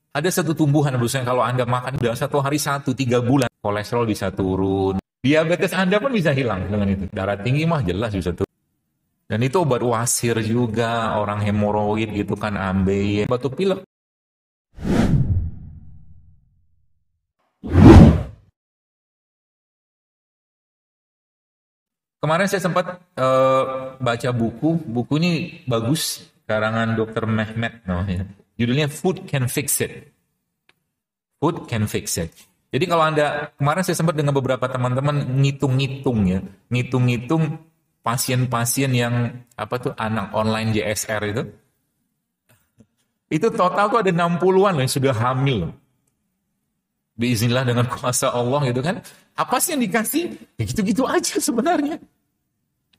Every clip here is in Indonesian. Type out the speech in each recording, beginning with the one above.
Ada satu tumbuhan, misalnya kalau Anda makan dalam satu hari 1-3 bulan, kolesterol bisa turun. Diabetes Anda pun bisa hilang dengan itu. Darah tinggi mah jelas bisa turun. Dan itu obat wasir juga, orang hemoroid gitu kan, ambeien, batuk pilek. Kemarin saya sempat baca buku ini bagus, karangan Dr. Mehmet, no, ya. Judulnya Food Can Fix It. Food Can Fix It. Jadi kalau Anda, kemarin saya sempat dengan beberapa teman-teman ngitung-ngitung ya, ngitung-ngitung pasien-pasien yang apa tuh anak online JSR itu total tuh ada 60-an loh yang sudah hamil. Biiznillah dengan kuasa Allah gitu kan. Apa sih yang dikasih? Ya gitu-gitu aja sebenarnya.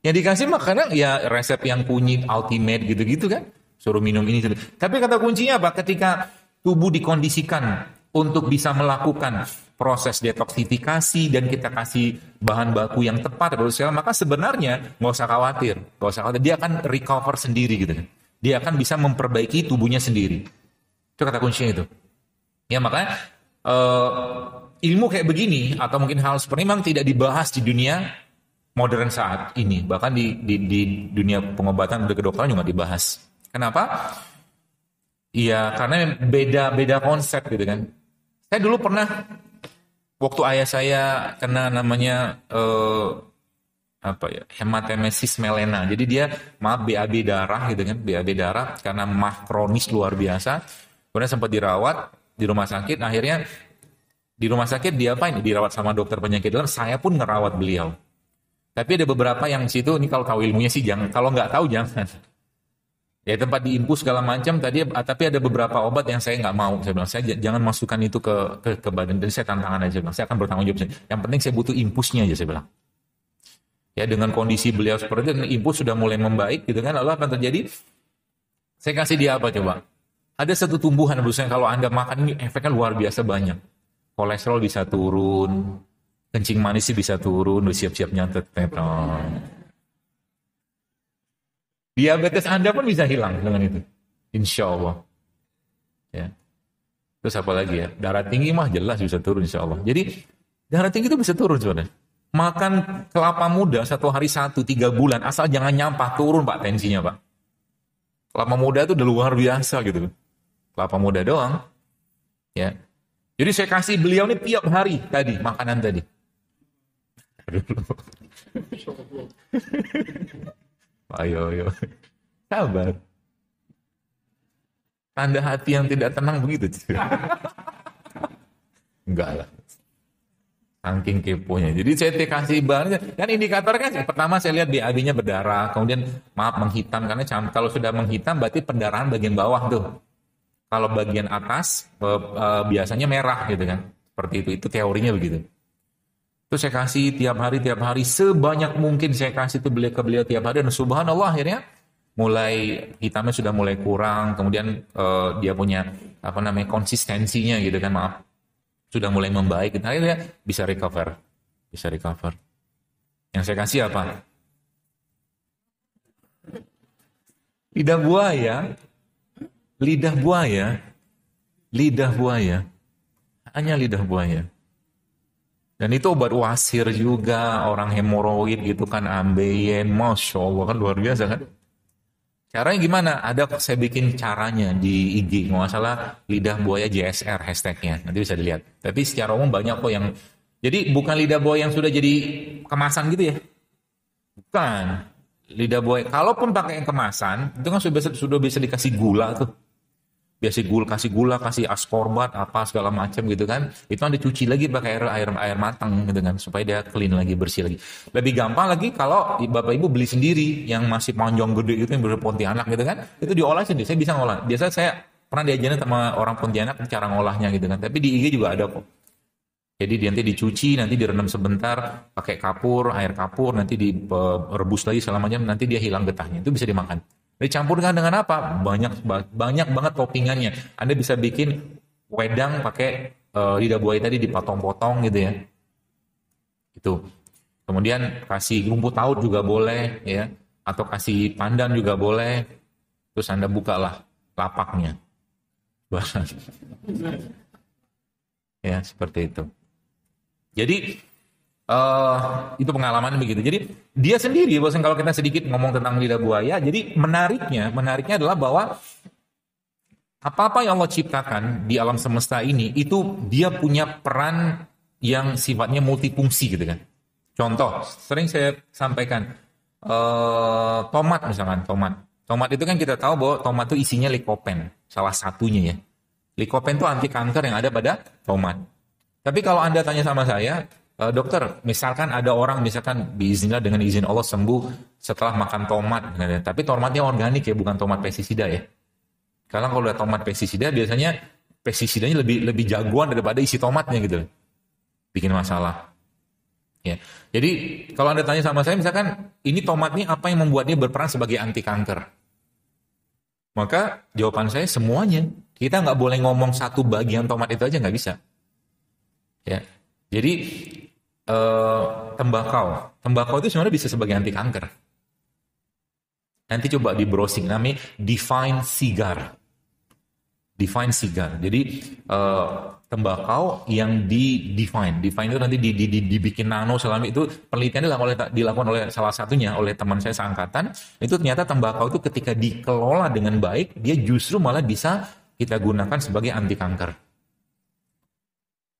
Yang dikasih makanan ya resep yang kunyit, ultimate gitu-gitu kan. Suruh minum ini. Tapi kata kuncinya apa? Ketika tubuh dikondisikan untuk bisa melakukan proses detoksifikasi dan kita kasih bahan baku yang tepat, maka sebenarnya nggak usah khawatir. Nggak usah khawatir. Dia akan recover sendiri gitu kan. Dia akan bisa memperbaiki tubuhnya sendiri. Itu kata kuncinya itu. Ya makanya ilmu kayak begini atau mungkin hal seperti ini memang tidak dibahas di dunia modern saat ini. Bahkan di dunia pengobatan dan kedokteran juga dibahas. Kenapa? Iya, karena beda konsep gitu kan. Saya dulu pernah waktu ayah saya kena namanya apa ya, hematemesis melena. Jadi dia maaf BAB darah gitu kan, BAB darah karena mah kronis luar biasa. Kemudian sempat dirawat di rumah sakit. Akhirnya di rumah sakit dia apa ini dirawat sama dokter penyakit dalam. Saya pun ngerawat beliau. Tapi ada beberapa yang situ ini kalau tahu ilmunya sih jangan, kalau nggak tahu jangan. Ya tempat diinfus segala macam tadi, tapi ada beberapa obat yang saya nggak mau. Saya bilang saya jangan masukkan itu ke badan. Jadi saya tantangan aja bilang saya akan bertanggung jawab. Yang penting saya butuh infusnya aja saya bilang. Ya dengan kondisi beliau seperti itu, infus sudah mulai membaik gitu kan. Lalu apa yang terjadi? Saya kasih dia apa coba? Ada satu tumbuhan misalnya kalau Anda makan ini efeknya luar biasa banyak. Kolesterol bisa turun, kencing manis bisa turun, udah siap-siap nyantet teton. Diabetes Anda pun bisa hilang dengan itu. Insya Allah. Ya. Terus apa lagi ya? Darah tinggi mah jelas bisa turun insya Allah. Jadi darah tinggi itu bisa turun sebenarnya. Makan kelapa muda satu hari 1-3 bulan, asal jangan nyampah, turun Pak tensinya Pak. Kelapa muda itu udah luar biasa gitu. Kelapa muda doang. Ya. Jadi saya kasih beliau ini tiap hari tadi, makanan tadi. Ayo. Sabar. Tanda hati yang tidak tenang begitu. Enggak lah. Saking keponya. Jadi saya kasih bahannya. Kan indikator kan, pertama saya lihat BAB-nya berdarah. Kemudian maaf menghitam. Karena kalau sudah menghitam berarti pendarahan bagian bawah tuh. Kalau bagian atas biasanya merah gitu kan. Seperti itu. Itu teorinya begitu. Terus saya kasih tiap hari sebanyak mungkin saya kasih itu ke beliau tiap hari dan subhanallah akhirnya mulai hitamnya sudah mulai kurang, kemudian dia punya apa namanya konsistensinya gitu kan, maaf, sudah mulai membaik, dan akhirnya bisa recover. Yang saya kasih apa? Lidah buaya, lidah buaya, lidah buaya, hanya lidah buaya. Dan itu obat wasir juga, orang hemoroid gitu kan, ambeien, Masya Allah kan luar biasa kan. Caranya gimana? Ada saya bikin caranya di IG, nggak salah lidah buaya JSR hashtagnya, nanti bisa dilihat. Tapi secara umum banyak kok yang, jadi bukan lidah buaya yang sudah jadi kemasan gitu ya. Bukan. Lidah buaya, kalaupun pakai yang kemasan, itu kan sudah bisa dikasih gula tuh. Biasa kasih gula, kasih askorbat, apa segala macam gitu kan. Itu kan dicuci lagi pakai air matang gitu kan, supaya dia clean lagi, bersih lagi. Lebih gampang lagi kalau Bapak Ibu beli sendiri yang masih panjang gede itu yang berpontianak gitu kan. Itu diolah sendiri, saya bisa ngolah. Biasa saya pernah diajarin sama orang Pontianak cara ngolahnya gitu kan. Tapi di IG juga ada kok. Jadi nanti dicuci, nanti direndam sebentar pakai air kapur, nanti direbus lagi selama jam, nanti dia hilang getahnya. Itu bisa dimakan. Dicampurkan dengan apa? Banyak banget toppingannya. Anda bisa bikin wedang pakai lidah buaya tadi dipotong-potong gitu ya. Itu. Kemudian kasih rumput laut juga boleh ya, atau kasih pandan juga boleh. Terus Anda bukalah lapaknya. Ya, seperti itu. Jadi itu pengalaman begitu. Jadi dia sendiri, bosan kalau kita sedikit ngomong tentang lidah buaya. Jadi menariknya adalah bahwa apa-apa yang Allah ciptakan di alam semesta ini itu dia punya peran yang sifatnya multifungsi gitu kan. Contoh, sering saya sampaikan tomat misalkan, tomat itu kan kita tahu bahwa tomat itu isinya likopen, salah satunya ya. Likopen itu anti kanker yang ada pada tomat. Tapi kalau Anda tanya sama saya, dokter, misalkan ada orang misalkan biiznillah dengan izin Allah sembuh setelah makan tomat, tapi tomatnya organik ya, bukan tomat pestisida ya. Karena kalau udah tomat pestisida biasanya pestisidanya lebih jagoan daripada isi tomatnya gitu. Bikin masalah. Ya. Jadi kalau Anda tanya sama saya misalkan ini tomat ini apa yang membuat dia berperan sebagai anti kanker? Maka jawaban saya semuanya. Kita nggak boleh ngomong satu bagian tomat itu aja, nggak bisa. Ya. Jadi tembakau itu sebenarnya bisa sebagai anti kanker. Nanti coba di browsing namanya Define Cigar. Jadi tembakau yang define itu nanti dibikin nano selama itu penelitian dilakukan oleh salah satunya oleh teman saya seangkatan. Itu ternyata tembakau itu ketika dikelola dengan baik dia justru malah bisa kita gunakan sebagai anti kanker.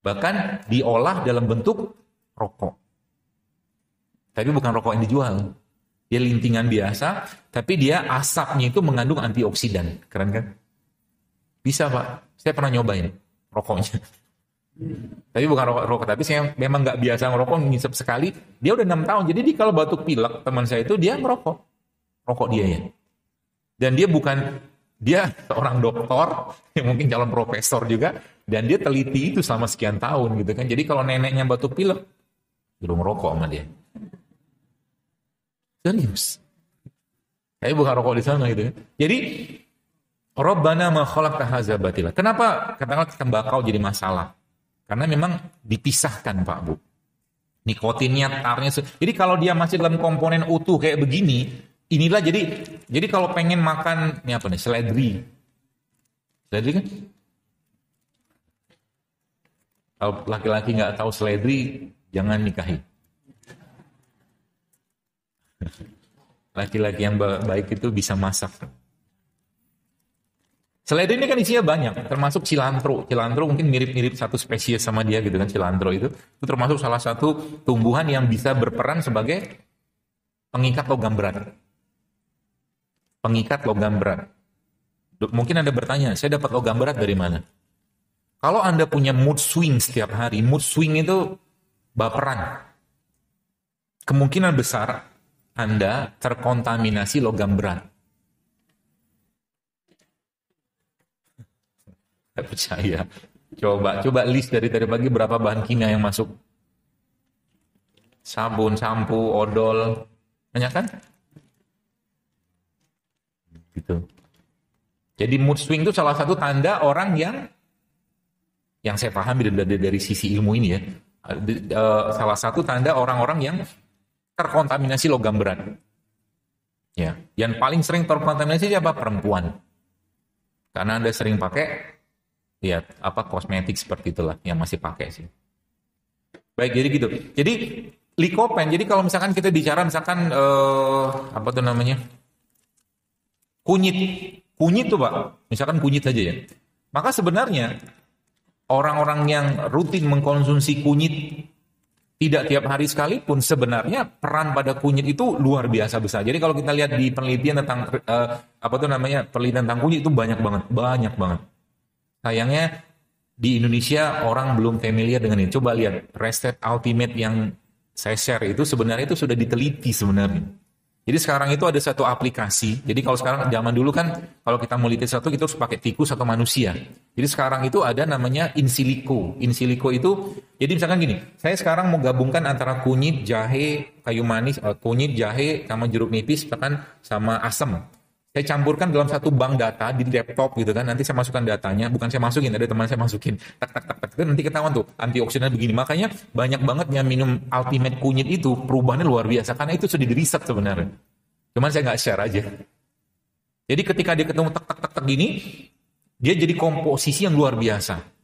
Bahkan diolah dalam bentuk rokok. Tapi bukan rokok yang dijual. Dia lintingan biasa, tapi dia asapnya itu mengandung antioksidan. Keren kan? Bisa Pak, saya pernah nyobain rokoknya. Tapi bukan rokok, tapi saya memang nggak biasa ngerokok, ngisep sekali. Dia udah 6 tahun, jadi kalau batuk pilek teman saya itu dia ngerokok, rokok dia ya. Dan dia seorang doktor, yang mungkin calon profesor juga, dan dia teliti itu selama sekian tahun gitu kan. Jadi kalau neneknya batuk pilek, suruh ngerokok sama dia. Serius. Tapi bukan rokok di sana gitu kan. Jadi Rabbana ma khalaqta hadza batila. Kenapa katakanlah tembakau jadi masalah? Karena memang dipisahkan Pak Bu. Nikotinnya, tarnya. Jadi kalau dia masih dalam komponen utuh kayak begini, inilah jadi kalau pengen makan ini apa nih? Seledri. Seledri kan? Kalau laki-laki nggak tahu seledri, jangan nikahi. Laki-laki yang baik itu bisa masak. Seledri ini kan isinya banyak, termasuk cilantro. Cilantro mungkin mirip-mirip satu spesies sama dia gitu kan, cilantro itu termasuk salah satu tumbuhan yang bisa berperan sebagai pengikat logam berat. Pengikat logam berat. Mungkin Anda bertanya, saya dapat logam berat dari mana? Kalau Anda punya mood swing setiap hari, mood swing itu baperan. Kemungkinan besar Anda terkontaminasi logam berat. Tidak percaya. Coba list dari tadi pagi berapa bahan kimia yang masuk. Sabun, sampo, odol. Banyak kan? Gitu. Jadi mood swing itu salah satu tanda orang yang saya pahami dari sisi ilmu ini ya. Salah satu tanda orang-orang yang terkontaminasi logam berat. Ya, yang paling sering terkontaminasi siapa? Perempuan. Karena Anda sering pakai kosmetik seperti itulah yang masih pakai sih. Baik, jadi gitu. Jadi likopen. Jadi kalau misalkan kita bicara misalkan kunyit tuh Pak. Misalkan kunyit saja ya. Maka sebenarnya orang-orang yang rutin mengkonsumsi kunyit tidak tiap hari sekalipun sebenarnya peran pada kunyit itu luar biasa besar. Jadi kalau kita lihat di penelitian tentang penelitian tentang kunyit itu banyak banget. Sayangnya di Indonesia orang belum familiar dengan ini. Coba lihat Rested Ultimate yang saya share itu sebenarnya itu sudah diteliti sebenarnya. Jadi sekarang itu ada satu aplikasi. Jadi kalau sekarang zaman dulu kan kalau kita mau teliti satu kita harus pakai tikus atau manusia. Jadi sekarang itu ada namanya in silico. In silico itu jadi misalkan gini, saya sekarang mau gabungkan antara kunyit, jahe, kayu manis, kunyit, jahe sama jeruk nipis bahkan sama asam. Saya campurkan dalam satu bank data di laptop gitu kan. Nanti saya masukkan datanya, bukan saya masukin, ada teman saya masukin. Tak. Itu nanti ketahuan tuh antioksidan begini. Makanya banyak banget yang minum Ultimate kunyit itu perubahannya luar biasa karena itu sudah di riset sebenarnya. Cuman saya nggak share aja. Jadi ketika dia ketemu tak gini, Dia jadi komposisi yang luar biasa.